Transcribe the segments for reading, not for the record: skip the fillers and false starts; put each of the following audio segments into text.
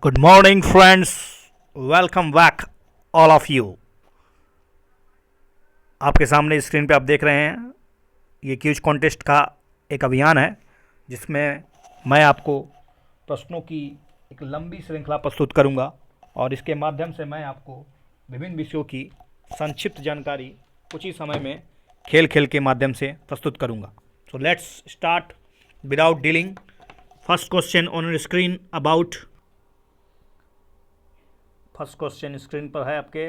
Good morning, friends. Welcome back, all of you. आपके सामने screen पे आप देख रहे हैं ये क्यूज कॉन्टेस्ट का एक अभियान है जिसमें मैं आपको प्रश्नों की एक लंबी श्रृंखला प्रस्तुत करूंगा और इसके माध्यम से मैं आपको विभिन्न विषयों की संक्षिप्त जानकारी कुछ ही समय में खेल खेल के माध्यम से प्रस्तुत करूंगा. So let's start without dealing. First question on screen about first question screen पर है आपके.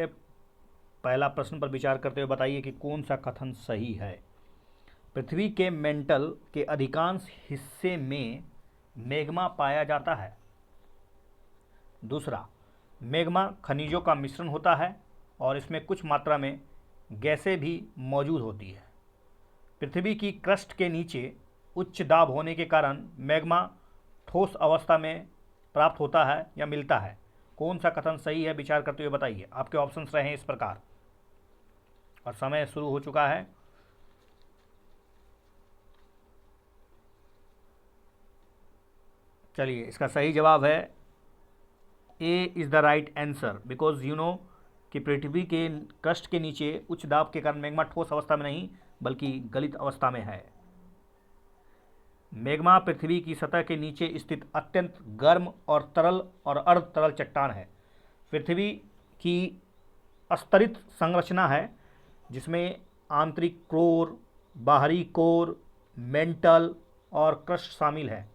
पहला प्रश्न पर विचार करते हुए बताइए कि कौन सा कथन सही है. पृथ्वी के मेंटल के अधिकांश हिस्से में मैग्मा पाया जाता है. दूसरा, मैग्मा खनिजों का मिश्रण होता है और इसमें कुछ मात्रा में गैसें भी मौजूद होती है. पृथ्वी की क्रस्ट के नीचे उच्च दाब होने के कारण मैग्मा ठोस अवस्था में प्राप्त होता है या मिलता है. कौन सा कथन सही है विचार करते हुए बताइए. आपके ऑप्शंस रहे इस प्रकार और समय शुरू हो चुका है. चलिए, इसका सही जवाब है ए is the right answer because you know कि पृथ्वी के क्रस्ट के नीचे उच्च दाब के कारण मैग्मा ठोस अवस्था में नहीं बल्कि गलित अवस्था में है. मैग्मा पृथ्वी की सतह के नीचे स्थित अत्यंत गर्म और तरल और अर्ध तरल चट्टान है. पृथ्वी की अस्तरित संरचना है जिसमें आंतरिक कोर, बाहरी कोर, मेंटल और क्रस्ट शामिल है.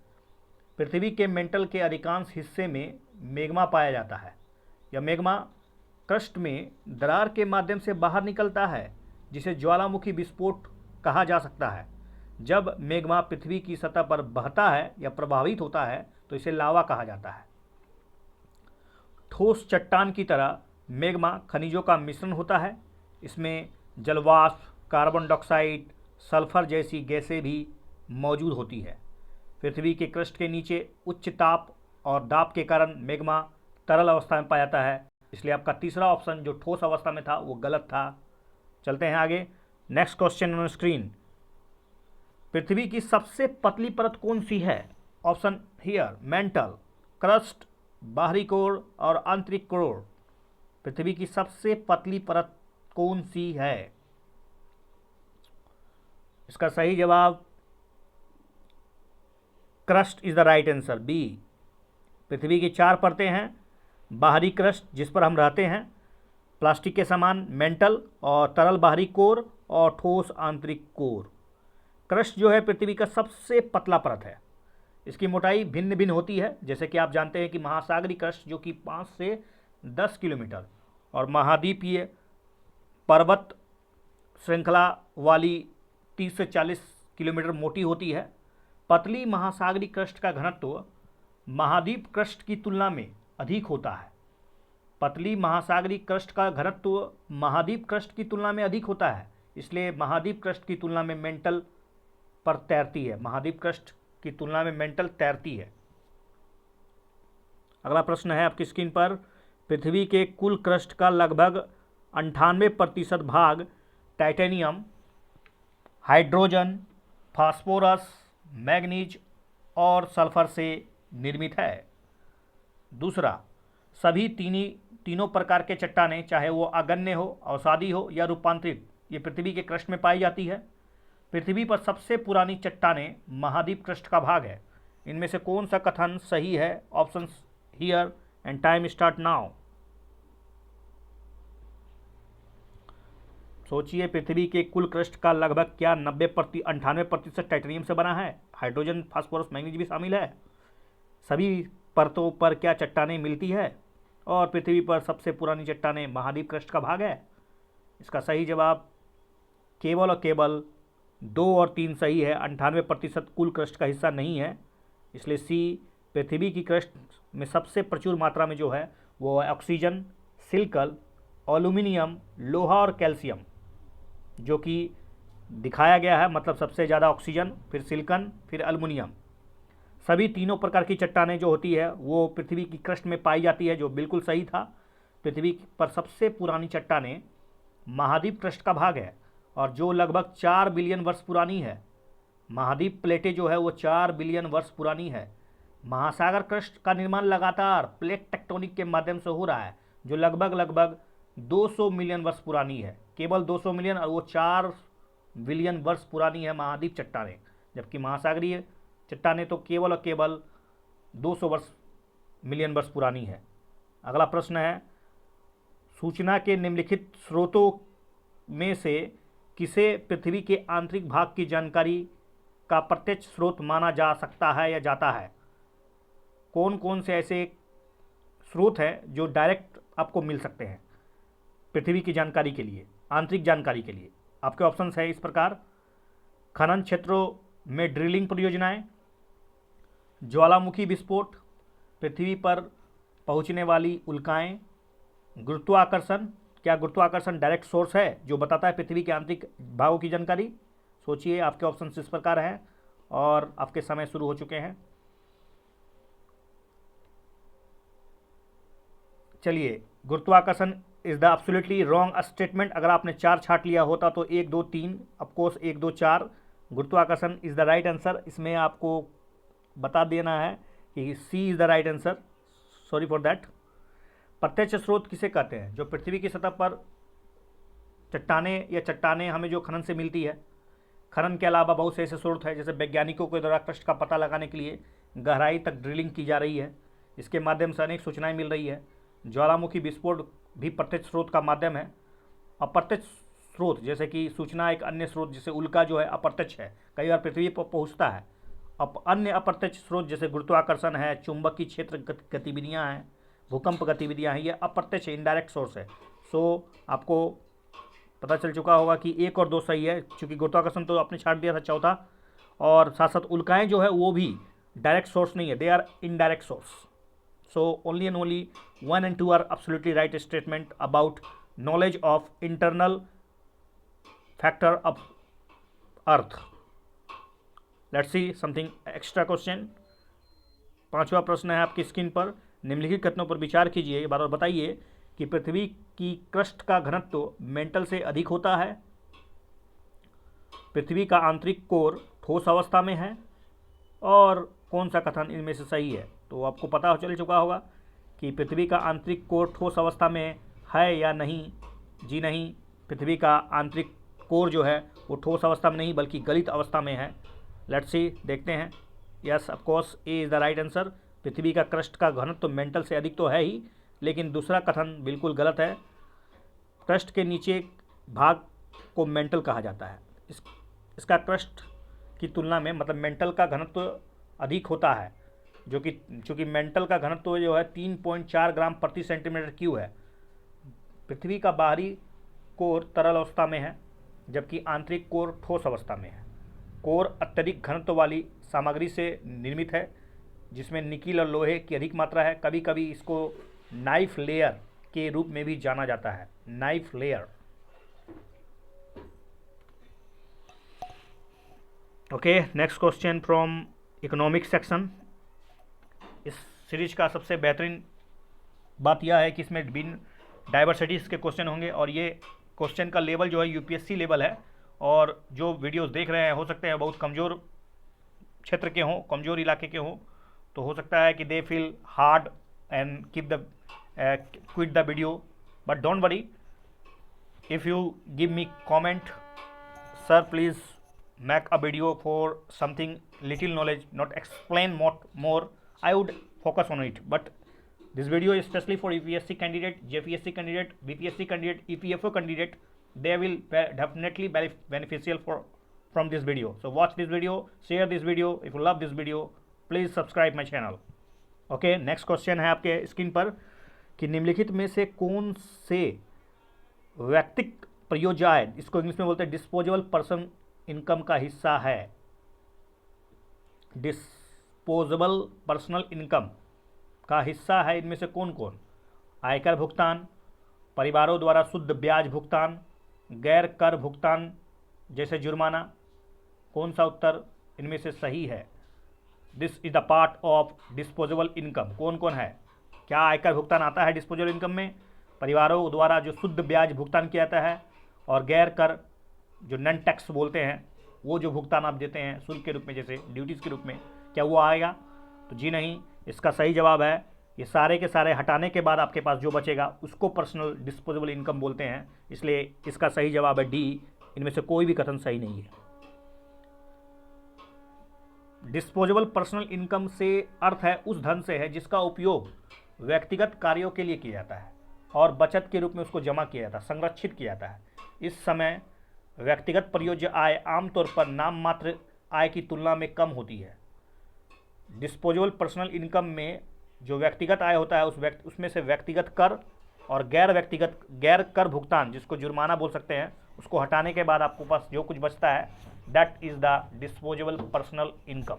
पृथ्वी के मेंटल के अधिकांश हिस्से में मैग्मा पाया जाता है. यह मैग्मा क्रस्ट में दरार के माध्यम से बाहर निकलता है जिसे ज्वालामुखी विस्फोट कहा जा सकता है. जब मैग्मा पृथ्वी की सतह पर बहता है या प्रभावित होता है तो इसे लावा कहा जाता है. ठोस चट्टान की तरह मैग्मा खनिजों का मिश्रण होता है. इसमें जलवाष्प, कार्बन डाइऑक्साइड, सल्फर जैसी गैसें भी मौजूद होती है. पृथ्वी के क्रस्ट के नीचे उच्च ताप और दाब के कारण मैग्मा तरल अवस्था में पाया जाता है. इसलिए आपका तीसरा ऑप्शन जो ठोस अवस्था में था वो गलत था. चलते हैं आगे. Next question on screen. पृथ्वी की सबसे पतली परत कौन सी है. ऑप्शन हियर मेंटल, क्रस्ट, बाहरी कोर और आंतरिक कोर. पृथ्वी की सबसे पतली परत कौन सी है. इसका सही जवाब crust is the right answer, B. पृथ्वी की 4 परतें हैं. बाहरी क्रस्ट जिस पर हम रहते हैं, प्लास्टिक के समान मेंटल और तरल बाहरी कोर और ठोस आंतरिक कोर. क्रस्ट जो है पृथ्वी का सबसे पतला परत है. इसकी मोटाई भिन्न भिन्न होती है. जैसे कि आप जानते हैं कि महासागरीय क्रस्ट जो कि 5 से 10 किलोमीटर और महाद्वीपीय पर्वत श्रृंखला वाली 30 से 40 किलोमीटर मोटी होती है. पतली महासागरीय क्रस्ट का घनत्व महाद्वीप क्रस्ट की तुलना में अधिक होता है. पतली महासागरीय क्रस्ट का घनत्व महाद्वीप क्रस्ट की तुलना में अधिक होता है. इसलिए महाद्वीप क्रस्ट की तुलना में मेंटल पर तैरती है. महाद्वीप क्रस्ट की तुलना में मेंटल तैरती है. अगला प्रश्न है आपकी स्क्रीन पर. पृथ्वी के कुल क्रस्ट का लगभग 98% भाग टाइटेनियम, हाइड्रोजन, फास्फोरस, मैग्नीज और सल्फर से निर्मित है. दूसरा, सभी तीनों प्रकार के चट्टानें चाहे वो अगन्य हो, अवसादी हो या रूपांतरित, ये पृथ्वी के क्रस्ट में पाई जाती है. पृथ्वी पर सबसे पुरानी चट्टानें महाद्वीप क्रस्ट का भाग है. इनमें से कौन सा कथन सही है. Options here and time start now. सोचिए, पृथ्वी के कुल क्रस्ट का लगभग क्या 98% टाइटेनियम से बना है. हाइड्रोजन, फास्फोरस, मैग्नीज भी शामिल है. सभी परतों पर क्या चट्टानें मिलती है और पृथ्वी पर सबसे पुरानी चट्टानें महाद्वीप क्रस्ट का भाग है. इसका सही जवाब केवल और केवल 2 और 3 सही है. 98% कुल क्रस्ट का हिस्सा नहीं है. इसलिए सी, पृथ्वी की क्रस्ट में सबसे प्रचुर मात्रा में जो है वो है ऑक्सीजन, सिलिकल, एल्यूमिनियम, लोहा और कैल्शियम, जो कि दिखाया गया है. मतलब सबसे ज़्यादा ऑक्सीजन, फिर सिलिकन, फिर एल्यूमिनियम. सभी तीनों प्रकार की चट्टानें जो होती है वो पृथ्वी की क्रस्ट में पाई जाती है, जो बिल्कुल सही था. पृथ्वी पर सबसे पुरानी चट्टानें महाद्वीप क्रस्ट का भाग है और जो लगभग 4 बिलियन वर्ष पुरानी है. महाद्वीप प्लेटें जो है वो 4 बिलियन वर्ष पुरानी है. महासागर क्रस्ट का निर्माण लगातार प्लेट टेक्टोनिक के माध्यम से हो रहा है, जो लगभग 200 मिलियन वर्ष पुरानी है। केवल 200 मिलियन, और वो 4 बिलियन वर्ष पुरानी है महाद्वीप चट्टानें, जबकि महासागरीय चट्टानें तो केवल और केवल 200 मिलियन वर्ष पुरानी है। अगला प्रश्न है, सूचना के निम्नलिखित स्रोतों में से किसे पृथ्वी के आंतरिक भाग की जानकारी का प्रत्यक्ष स्रोत माना जा सकता है या जाता है? कौन कौन से ऐसे स्रोत हैं जो डायरेक्ट आपको मिल सकते हैं पृथ्वी की जानकारी के लिए, आंतरिक जानकारी के लिए? आपके ऑप्शंस है इस प्रकार: खनन क्षेत्रों में ड्रिलिंग परियोजनाएं, ज्वालामुखी विस्फोट, पृथ्वी पर पहुंचने वाली उल्काएं, गुरुत्वाकर्षण। क्या गुरुत्वाकर्षण डायरेक्ट सोर्स है जो बताता है पृथ्वी के आंतरिक भागों की जानकारी? सोचिए, आपके ऑप्शन इस प्रकार हैं और आपके समय शुरू हो चुके हैं। चलिए, गुरुत्वाकर्षण is the absolutely wrong statement. अगर आपने 4 छाट लिया होता तो 1 2 3, ऑफकोर्स 1 2 4 गुरुत्वाकर्षण इज द राइट आंसर। इसमें आपको बता देना है कि C is the right answer, sorry for that. प्रत्यक्ष स्रोत किसे कहते हैं? जो पृथ्वी की सतह पर चट्टानें हमें जो खनन से मिलती है। खनन के अलावा बहुत से ऐसे स्रोत हैं, जैसे वैज्ञानिकों के द्वारा क्रस्ट का पता लगाने के लिए गहराई तक ड्रिलिंग की जा रही है, इसके माध्यम से अनेक सूचनाएं मिल रही है। ज्वालामुखी विस्फोट भी प्रत्यक्ष स्रोत का माध्यम है। अप्रत्यक्ष स्रोत जैसे कि सूचना एक अन्य स्रोत जैसे उल्का जो है अप्रत्यक्ष है, कई बार पृथ्वी पर पहुंचता है। अन्य अप्रत्यक्ष स्रोत जैसे गुरुत्वाकर्षण है, चुंबकीय क्षेत्र गतिविधियां हैं, भूकंप गतिविधियां हैं, ये अप्रत्यक्ष इनडायरेक्ट सोर्स है। सो आपको पता चल चुका होगा कि 1 और 2 सही है, क्योंकि गुरुत्वाकर्षण तो आपने छाट दिया था चौथा, और साथ साथ उल्काएं जो है वो भी डायरेक्ट सोर्स नहीं है, they are indirect source. So only and only 1 and 2 are absolutely right statement about knowledge of internal factor of earth. Let's see something extra question. 5वां प्रश्न है आपकी स्क्रीन पर। निम्नलिखित कथनों पर विचार कीजिए और बताइए कि पृथ्वी की क्रस्ट का घनत्व मेंटल से अधिक होता है, पृथ्वी का आंतरिक कोर ठोस अवस्था में है, और कौन सा कथन इनमें से सही है? तो आपको पता चल चुका होगा कि पृथ्वी का आंतरिक कोर ठोस अवस्था में है या नहीं। जी नहीं, पृथ्वी का आंतरिक कोर जो है वो ठोस अवस्था में नहीं बल्कि गलित अवस्था में है। लेट्स सी, देखते हैं। Yes, of course A is the right answer. पृथ्वी का क्रस्ट का घनत्व तो मेंटल से अधिक तो है ही, लेकिन दूसरा कथन बिल्कुल गलत है। क्रस्ट के नीचे भाग को मेंटल कहा जाता है। इसका क्रस्ट की तुलना में मतलब मेंटल का घनत्व अधिक होता है, जो कि चूँकि मेंटल का घनत्व जो है 3.4 ग्राम प्रति सेंटीमीटर क्यूब है। पृथ्वी का बाहरी कोर तरल अवस्था में है, जबकि आंतरिक कोर ठोस अवस्था में है। कोर अत्यधिक घनत्व वाली सामग्री से निर्मित है, जिसमें निकिल और लोहे की अधिक मात्रा है। कभी कभी इसको नाइफ लेयर के रूप में भी जाना जाता है, knife layer. Okay, next question from economic section. इस सीरीज का सबसे बेहतरीन बात यह है कि इसमें भिन्न डाइवर्सिटीज़ के क्वेश्चन होंगे, और ये क्वेश्चन का लेवल जो है यूपीएससी लेवल है। और जो वीडियोस देख रहे हैं हो सकते हैं बहुत कमज़ोर क्षेत्र के हों, कमज़ोर इलाके के हों, तो हो सकता है कि they feel hard and quit the video, but don't worry, if you give me comment, sir please make a video for something little knowledge, not explain more, I would focus on it. But this video is especially for UPSC candidate, JPSC candidate, BPSC candidate, EPFO candidate. They will definitely be beneficial from this video. So watch this video, share this video. If you love this video, please subscribe my channel. Okay, next question है आपके screen पर कि निम्नलिखित में से कौन से व्यक्तिगत प्रयोज्य, इसको इंग्लिश में बोलते हैं डिस्पोजेबल पर्सन इनकम का हिस्सा है। डिस्पोजेबल पर्सनल इनकम का हिस्सा है इनमें से कौन कौन? आयकर भुगतान, परिवारों द्वारा शुद्ध ब्याज भुगतान, गैर कर भुगतान जैसे जुर्माना। कौन सा उत्तर इनमें से सही है? This is the part of disposable income. कौन कौन है? क्या आयकर भुगतान आता है डिस्पोजेबल इनकम में? परिवारों द्वारा जो शुद्ध ब्याज भुगतान किया जाता है, और गैर कर जो नन टैक्स बोलते हैं, वो जो भुगतान आप देते हैं शुल्क के रूप में, जैसे ड्यूटीज़ के रूप में, क्या वो आएगा? तो जी नहीं, इसका सही जवाब है ये सारे के सारे हटाने के बाद आपके पास जो बचेगा उसको पर्सनल डिस्पोजेबल इनकम बोलते हैं। इसलिए इसका सही जवाब है डी, इनमें से कोई भी कथन सही नहीं है। डिस्पोजेबल पर्सनल इनकम से अर्थ है उस धन से है जिसका उपयोग व्यक्तिगत कार्यों के लिए किया जाता है और बचत के रूप में उसको जमा किया जाता है, संरक्षित किया जाता है। इस समय व्यक्तिगत प्रयोज्य आय आमतौर पर नाम मात्र आय की तुलना में कम होती है। डिस्पोजेबल पर्सनल इनकम में जो व्यक्तिगत आय होता है उसमें से व्यक्तिगत कर और गैर कर भुगतान, जिसको जुर्माना बोल सकते हैं, उसको हटाने के बाद आपको पास जो कुछ बचता है that is the disposable personal income.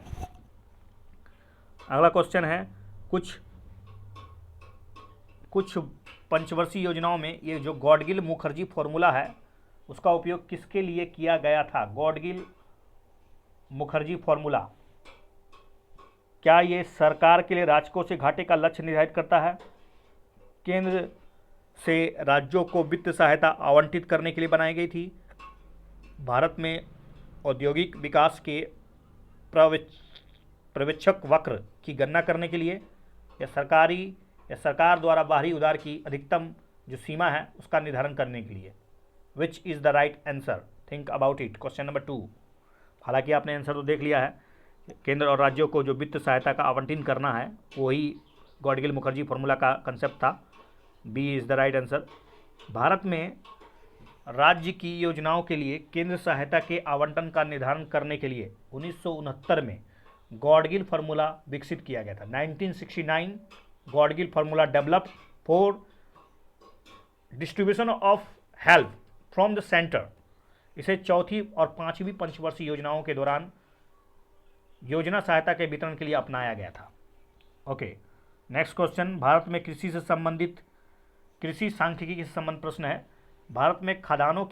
अगला क्वेश्चन है, कुछ पंचवर्षीय योजनाओं में ये जो गॉडगिल मुखर्जी फॉर्मूला है उसका उपयोग किसके लिए किया गया था? गॉडगिल मुखर्जी फॉर्मूला, क्या ये सरकार के लिए राजकोषीय घाटे का लक्ष्य निर्धारित करता है? केंद्र से राज्यों को वित्त सहायता आवंटित करने के लिए बनाई गई थी? भारत में औद्योगिक विकास के पर्यवेक्षक वक्र की गणना करने के लिए, या सरकार द्वारा बाहरी उधार की अधिकतम जो सीमा है उसका निर्धारण करने के लिए? Which is the right answer? Think about it. Question number 2। हालांकि आपने आंसर तो देख लिया है, केंद्र और राज्यों को जो वित्त सहायता का आवंटन करना है वही गॉडगिल मुखर्जी फॉर्मूला का कंसेप्ट था। B is the right answer. Bharat में राज्य की योजनाओं के लिए केंद्र सहायता के आवंटन का निर्धारण करने के लिए 1969 में गॉडगिल फार्मूला विकसित किया गया था। 1969 Gadgil formula developed for distribution of help from the centre. इसे चौथी और पांचवी पंचवर्षीय योजनाओं के दौरान योजना सहायता के वितरण के लिए अपनाया गया था। ओके, नेक्स्ट क्वेश्चन, भारत में कृषि से संबंधित कृषि सांख्यिकी से संबंधित प्रश्न है। भारत में खाद्यान्नों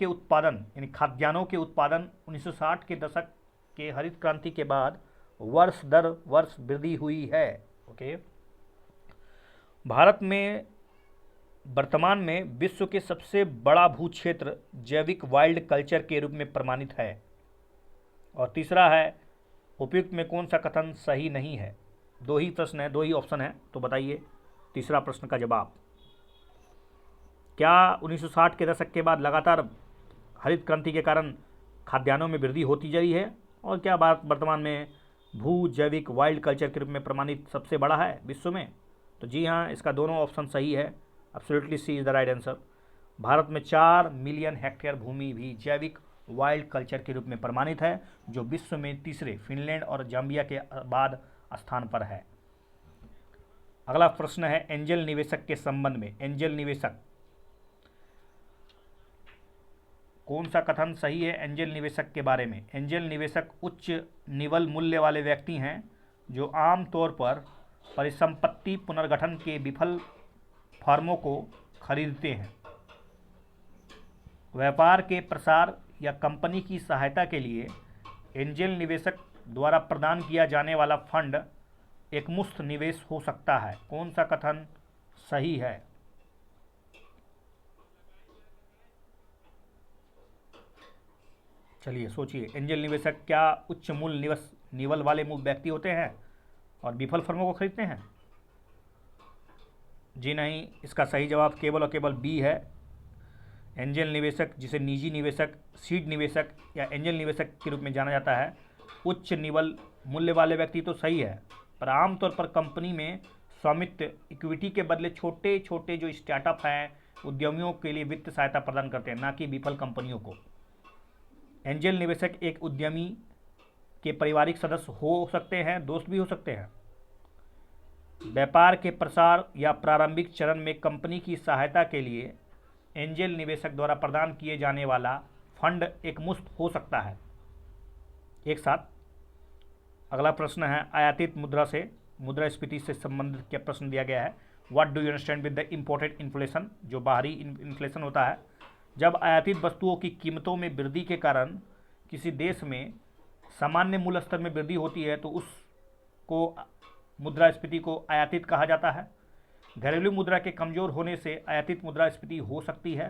के उत्पादन 1960 के दशक के हरित क्रांति के बाद वर्ष दर वर्ष वृद्धि हुई है। ओके, भारत में वर्तमान में विश्व के सबसे बड़ा भू क्षेत्र जैविक वाइल्ड कल्चर के रूप में प्रमाणित है। और तीसरा है, उपयुक्त में कौन सा कथन सही नहीं है? दो ही प्रश्न है, दो ही ऑप्शन है, तो बताइए तीसरा प्रश्न का जवाब। क्या 1960 के दशक के बाद लगातार हरित क्रांति के कारण खाद्यान्नों में वृद्धि होती जा रही है? और क्या भारत वर्तमान में भू जैविक वाइल्ड कल्चर के रूप में प्रमाणित सबसे बड़ा है विश्व में? तो जी हाँ, इसका दोनों ऑप्शन सही है। Absolutely C is the right answer. Bharat में 4 मिलियन हेक्टेयर भूमि भी जैविक वाइल्ड कल्चर के रूप में प्रमाणित है, जो विश्व में तीसरे फिनलैंड और जाम्बिया के बाद स्थान पर है। अगला प्रश्न है एंजल निवेशक के संबंध में। एंजल निवेशक, कौन सा कथन सही है एंजल निवेशक के बारे में? एंजल निवेशक उच्च निवल मूल्य वाले व्यक्ति हैं जो आमतौर पर परिसंपत्ति पुनर्गठन के विफल फर्मों को खरीदते हैं। व्यापार के प्रसार या कंपनी की सहायता के लिए एंजल निवेशक द्वारा प्रदान किया जाने वाला फंड एक मुफ्त निवेश हो सकता है। कौन सा कथन सही है? चलिए सोचिए, एंजल निवेशक क्या उच्च मूल्य निवल वाले व्यक्ति होते हैं और विफल फर्मों को खरीदते हैं? जी नहीं, इसका सही जवाब केवल और केवल बी है। एंजल निवेशक, जिसे निजी निवेशक, सीड निवेशक या एंजल निवेशक के रूप में जाना जाता है, उच्च निवल मूल्य वाले व्यक्ति तो सही है, पर आमतौर पर कंपनी में स्वामित्व इक्विटी के बदले छोटे छोटे जो स्टार्टअप हैं उद्यमियों के लिए वित्त सहायता प्रदान करते हैं, ना कि विफल कंपनियों को। एंजल निवेशक एक उद्यमी के पारिवारिक सदस्य हो सकते हैं, दोस्त भी हो सकते हैं। व्यापार के प्रसार या प्रारंभिक चरण में कंपनी की सहायता के लिए एंजल निवेशक द्वारा प्रदान किए जाने वाला फंड एक मुफ्त हो सकता है। एक साथ अगला प्रश्न है आयातित मुद्रा से, मुद्रास्फीति से संबंधित क्या प्रश्न दिया गया है। What do you understand with the imported inflation? जो बाहरी इन्फ्लेशन होता है, जब आयातित वस्तुओं की कीमतों में वृद्धि के कारण किसी देश में सामान्य मूल्य स्तर में वृद्धि होती है तो उसको मुद्रास्फीति को आयातित कहा जाता है। घरेलू मुद्रा के कमज़ोर होने से आयातित मुद्रास्फीति हो सकती है।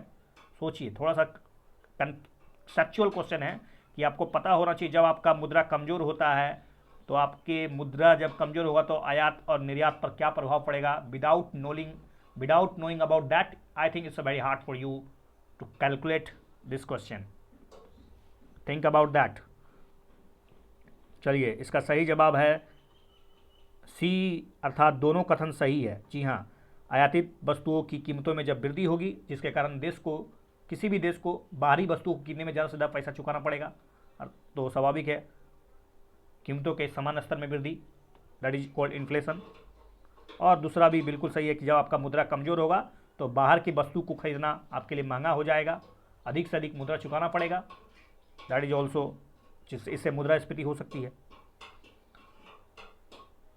सोचिए, थोड़ा सा कंसेप्चुअल क्वेश्चन है कि आपको पता होना चाहिए, जब आपका मुद्रा कमज़ोर होता है तो आपके मुद्रा जब कमज़ोर होगा तो आयात और निर्यात पर क्या प्रभाव पड़ेगा? Without knowing about that, I think it's very hard for you to calculate this question. Think about that. चलिए, इसका सही जवाब है सी, अर्थात दोनों कथन सही है। जी हाँ, आयातित वस्तुओं की कीमतों में जब वृद्धि होगी जिसके कारण किसी भी देश को बाहरी वस्तुओं को किनने में ज़्यादा से ज़्यादा पैसा चुकाना पड़ेगा, तो स्वाभाविक है कीमतों के समान स्तर में वृद्धि, दैट इज कॉल्ड इन्फ्लेशन। और दूसरा भी बिल्कुल सही है कि जब आपका मुद्रा कमज़ोर होगा तो बाहर की वस्तु को खरीदना आपके लिए महंगा हो जाएगा, अधिक से अधिक मुद्रा चुकाना पड़ेगा, दैट इज ऑल्सो, इससे मुद्रास्फीति हो सकती है।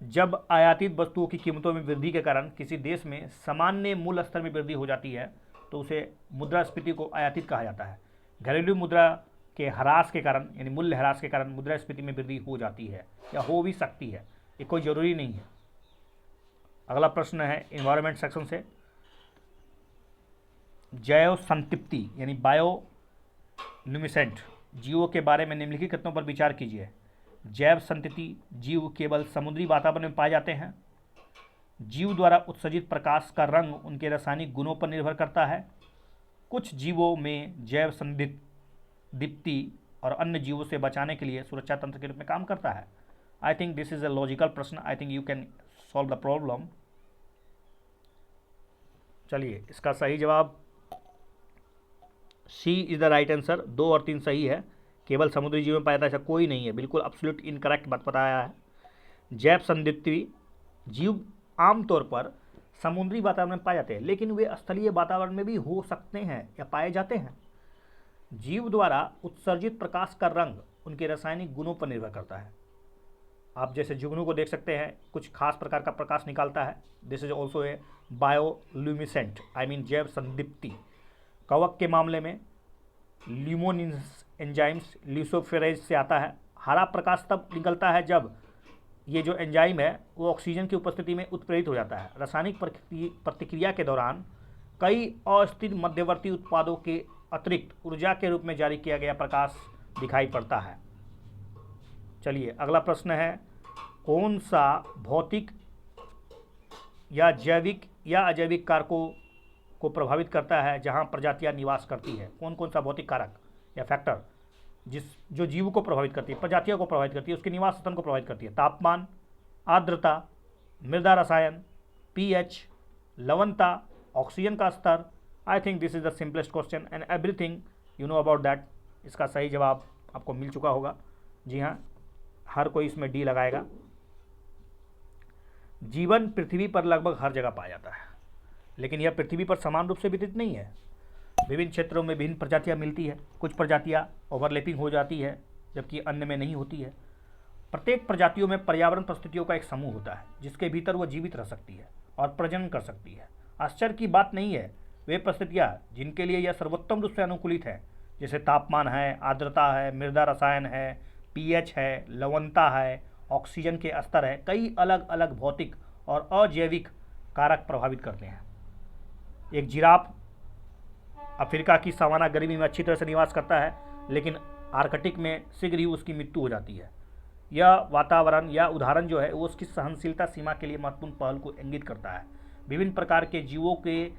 जब आयातित वस्तुओं की कीमतों में वृद्धि के कारण किसी देश में सामान्य मूल्य स्तर में वृद्धि हो जाती है तो उसे मुद्रास्फीति को आयातित कहा जाता है। घरेलू मुद्रा के ह्रास के कारण, यानी मूल्य ह्रास के कारण मुद्रास्फीति में वृद्धि हो जाती है या हो भी सकती है, ये कोई ज़रूरी नहीं है। अगला प्रश्न है इन्वायरमेंट सेक्शन से। जैव संतृप्ति यानी बायोल्यूमिनेसेंट जीवों के बारे में निम्नलिखित कथनों पर विचार कीजिए। जैव संतति जीव केवल समुद्री वातावरण में पाए जाते हैं। जीव द्वारा उत्सर्जित प्रकाश का रंग उनके रासायनिक गुणों पर निर्भर करता है। कुछ जीवों में जैव संतृप्ति और अन्य जीवों से बचाने के लिए सुरक्षा तंत्र के रूप में काम करता है। I think this is a logical प्रश्न, I think you can solve the problem. चलिए, इसका सही जवाब C is the right answer. 2 और 3 सही है। केवल समुद्री जीव में पाया जाता ऐसा कोई नहीं है, बिल्कुल एब्सोल्यूट इनकरेक्ट बात बताया है। जैव संतृप्ति जीव आमतौर पर समुद्री वातावरण में पाए जाते हैं, लेकिन वे स्थलीय वातावरण में भी हो सकते हैं या पाए जाते हैं। जीव द्वारा उत्सर्जित प्रकाश का रंग उनके रासायनिक गुणों पर निर्भर करता है। आप जैसे जुगनू को देख सकते हैं, कुछ खास प्रकार का प्रकाश निकालता है, this is also a bioluminescent, I mean जैव संतृप्ति। कवक के मामले में ल्यूमिनिन्स एंजाइम्स ल्यूसोफेरेज से आता है। हरा प्रकाश तब निकलता है जब ये जो एंजाइम है वो ऑक्सीजन की उपस्थिति में उत्प्रेरित हो जाता है। रासायनिक प्रतिक्रिया के दौरान कई अस्थिर मध्यवर्ती उत्पादों के अतिरिक्त ऊर्जा के रूप में जारी किया गया प्रकाश दिखाई पड़ता है। चलिए, अगला प्रश्न है, कौन सा भौतिक या जैविक या अजैविक कारकों को प्रभावित करता है जहां प्रजातियां निवास करती है? कौन कौन सा भौतिक कारक या फैक्टर जो जीव को प्रभावित करती है, प्रजातियों को प्रभावित करती है, उसके निवास स्थान को प्रभावित करती है? तापमान, आर्द्रता, मृदा रसायन, पीएच, लवणता, ऑक्सीजन का स्तर। आई think this is the simplest question and everything you know about that. इसका सही जवाब आपको मिल चुका होगा। जी हाँ, हर कोई इसमें डी लगाएगा। जीवन पृथ्वी पर लगभग हर जगह पाया जाता है, लेकिन यह पृथ्वी पर समान रूप से वितरित नहीं है। विभिन्न क्षेत्रों में विभिन्न प्रजातियां मिलती है। कुछ प्रजातियां ओवरलैपिंग हो जाती है जबकि अन्य में नहीं होती है। प्रत्येक प्रजातियों में पर्यावरण परिस्थितियों का एक समूह होता है जिसके भीतर वह जीवित रह सकती है और प्रजनन कर सकती है। आश्चर्य की बात नहीं है, वे परिस्थितियाँ जिनके लिए यह सर्वोत्तम रूप से अनुकूलित है, जैसे तापमान है, आर्द्रता है, मृदा रसायन है, पीएच है, लवणता है, ऑक्सीजन के स्तर है, कई अलग अलग भौतिक और अजैविक कारक प्रभावित करते हैं। एक जिराफ अफ्रीका की सवाना गर्मी में अच्छी तरह से निवास करता है, लेकिन आर्कटिक में शीघ्र ही उसकी मृत्यु हो जाती है। यह वातावरण या उदाहरण जो है वो उसकी सहनशीलता सीमा के लिए महत्वपूर्ण पहल को इंगित करता है। विभिन्न प्रकार के जीवों के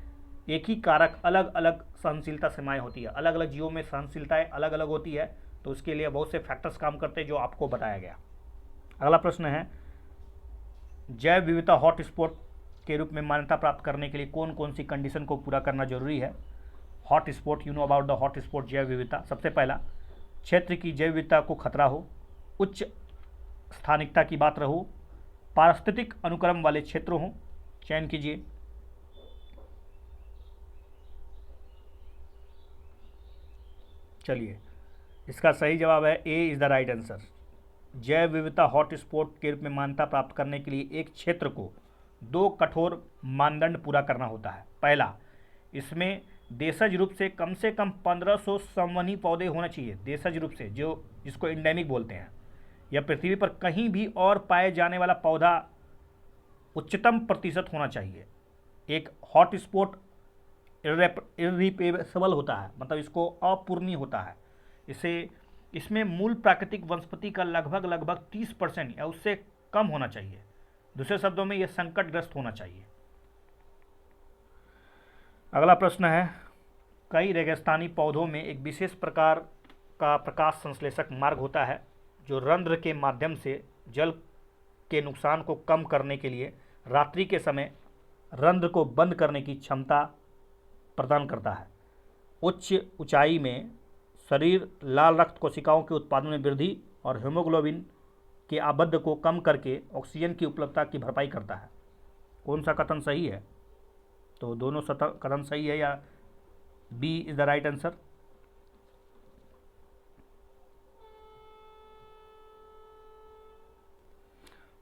एक ही कारक अलग अलग सहनशीलता सीमाएँ होती है। अलग अलग जीवों में सहनशीलताएँ अलग अलग होती है, तो उसके लिए बहुत से फैक्टर्स काम करते हैं जो आपको बताया गया। अगला प्रश्न है, जैव विविधता हॉटस्पॉट के रूप में मान्यता प्राप्त करने के लिए कौन कौन सी कंडीशन को पूरा करना जरूरी है? Hotspot, you know about the hotspot जैव विविधता। सबसे पहला, क्षेत्र की जैव विविधता को खतरा हो, उच्च स्थानिकता की बात रहो, पारिस्थितिक अनुक्रम वाले क्षेत्र हों। चयन कीजिए। चलिए, इसका सही जवाब है ए इज द राइट आंसर। जैव विविधता हॉटस्पॉट के रूप में मान्यता प्राप्त करने के लिए एक क्षेत्र को 2 कठोर मानदंड पूरा करना होता है। पहला, इसमें देशज रूप से कम 1500 संवहनी पौधे होने चाहिए। देशज रूप से, जो जिसको एंडेमिक बोलते हैं, यह पृथ्वी पर कहीं भी और पाए जाने वाला पौधा उच्चतम प्रतिशत होना चाहिए। एक हॉटस्पॉट इर्रिप्लेसेबल होता है, मतलब इसको अपूर्णीय होता है। इसे इसमें मूल प्राकृतिक वनस्पति का लगभग 30% या उससे कम होना चाहिए। दूसरे शब्दों में यह संकटग्रस्त होना चाहिए। अगला प्रश्न है, कई रेगिस्तानी पौधों में एक विशेष प्रकार का प्रकाश संश्लेषक मार्ग होता है जो रंध्र के माध्यम से जल के नुकसान को कम करने के लिए रात्रि के समय रंध्र को बंद करने की क्षमता प्रदान करता है। उच्च ऊंचाई में शरीर लाल रक्त कोशिकाओं के उत्पादन में वृद्धि और हीमोग्लोबिन के आबद्ध को कम करके ऑक्सीजन की उपलब्धता की भरपाई करता है। कौन सा कथन सही है? तो दोनों कथन सही है या B is the right answer?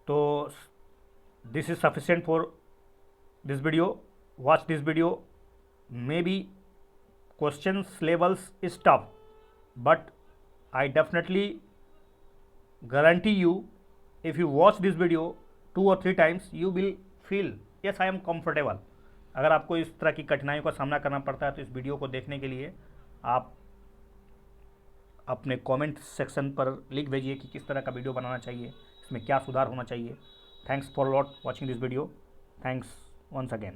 तो this is sufficient for this video. Watch this video. Maybe questions levels is tough, but I definitely guarantee you, if you watch this video 2 or 3 times, you will feel yes I am comfortable. अगर आपको इस तरह की कठिनाइयों का सामना करना पड़ता है तो इस वीडियो को देखने के लिए आप अपने कमेंट सेक्शन पर लिख भेजिए कि किस तरह का वीडियो बनाना चाहिए, इसमें क्या सुधार होना चाहिए. Thanks for lot watching this video. Thanks once again.